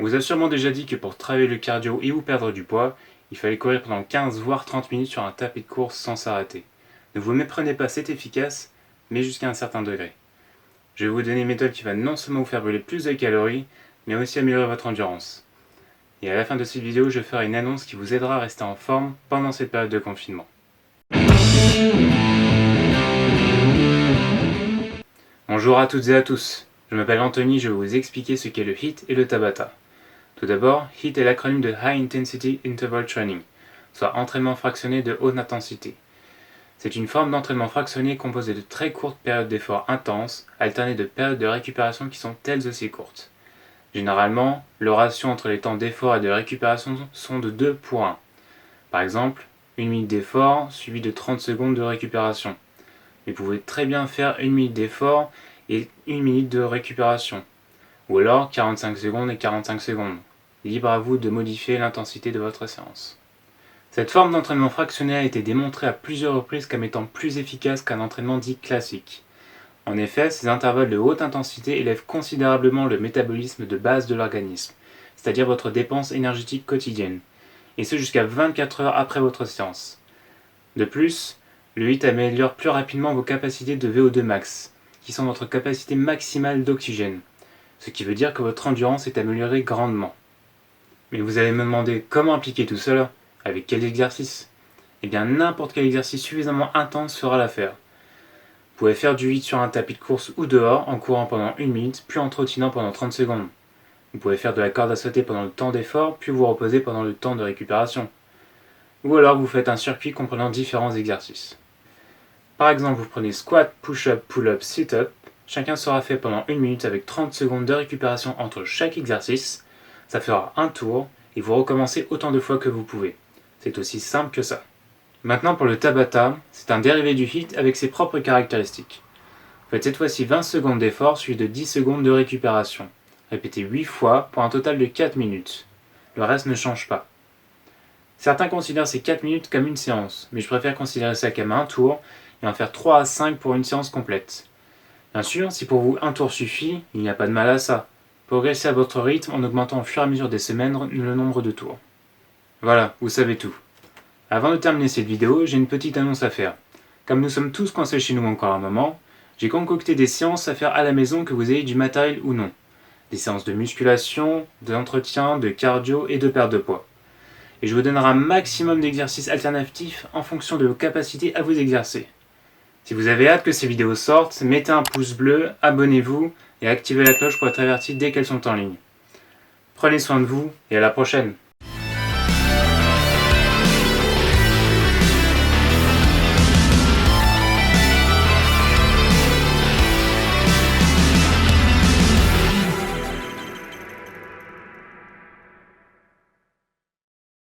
On vous a sûrement déjà dit que pour travailler le cardio et ou perdre du poids, il fallait courir pendant 15 voire 30 minutes sur un tapis de course sans s'arrêter. Ne vous méprenez pas, c'est efficace, mais jusqu'à un certain degré. Je vais vous donner une méthode qui va non seulement vous faire brûler plus de calories, mais aussi améliorer votre endurance. Et à la fin de cette vidéo, je ferai une annonce qui vous aidera à rester en forme pendant cette période de confinement. Bonjour à toutes et à tous, je m'appelle Anthony, je vais vous expliquer ce qu'est le HIIT et le Tabata. Tout d'abord, HIIT est l'acronyme de High Intensity Interval Training, soit entraînement fractionné de haute intensité. C'est une forme d'entraînement fractionné composée de très courtes périodes d'efforts intenses, alternées de périodes de récupération qui sont elles aussi courtes. Généralement, le ratio entre les temps d'effort et de récupération sont de 2 pour 1. Par exemple, 1 minute d'effort suivie de 30 secondes de récupération. Mais vous pouvez très bien faire 1 minute d'effort et 1 minute de récupération. Ou alors 45 secondes et 45 secondes. Libre à vous de modifier l'intensité de votre séance. Cette forme d'entraînement fractionné a été démontrée à plusieurs reprises comme étant plus efficace qu'un entraînement dit classique. En effet, ces intervalles de haute intensité élèvent considérablement le métabolisme de base de l'organisme, c'est-à-dire votre dépense énergétique quotidienne, et ce jusqu'à 24 heures après votre séance. De plus, le HIIT améliore plus rapidement vos capacités de VO2 max, qui sont votre capacité maximale d'oxygène, ce qui veut dire que votre endurance est améliorée grandement. Mais vous allez me demander comment appliquer tout cela, avec quels exercices? Eh bien n'importe quel exercice suffisamment intense fera l'affaire. Vous pouvez faire du HIIT sur un tapis de course ou dehors en courant pendant 1 minute, puis en trottinant pendant 30 secondes. Vous pouvez faire de la corde à sauter pendant le temps d'effort, puis vous reposer pendant le temps de récupération. Ou alors vous faites un circuit comprenant différents exercices. Par exemple, vous prenez squat, push-up, pull-up, sit-up. Chacun sera fait pendant 1 minute avec 30 secondes de récupération entre chaque exercice. Ça fera un tour et vous recommencez autant de fois que vous pouvez. C'est aussi simple que ça. Maintenant pour le Tabata, c'est un dérivé du HIIT avec ses propres caractéristiques. Faites cette fois-ci 20 secondes d'effort suivi de 10 secondes de récupération. Répétez 8 fois pour un total de 4 minutes. Le reste ne change pas. Certains considèrent ces 4 minutes comme une séance, mais je préfère considérer ça comme un tour et en faire 3 à 5 pour une séance complète. Bien sûr, si pour vous un tour suffit, il n'y a pas de mal à ça. Progressez à votre rythme en augmentant au fur et à mesure des semaines le nombre de tours. Voilà, vous savez tout. Avant de terminer cette vidéo, j'ai une petite annonce à faire. Comme nous sommes tous coincés chez nous encore un moment, j'ai concocté des séances à faire à la maison que vous ayez du matériel ou non. Des séances de musculation, d'entretien, de cardio et de perte de poids. Et je vous donnerai un maximum d'exercices alternatifs en fonction de vos capacités à vous exercer. Si vous avez hâte que ces vidéos sortent, mettez un pouce bleu, abonnez-vous et activez la cloche pour être averti dès qu'elles sont en ligne. Prenez soin de vous et à la prochaine!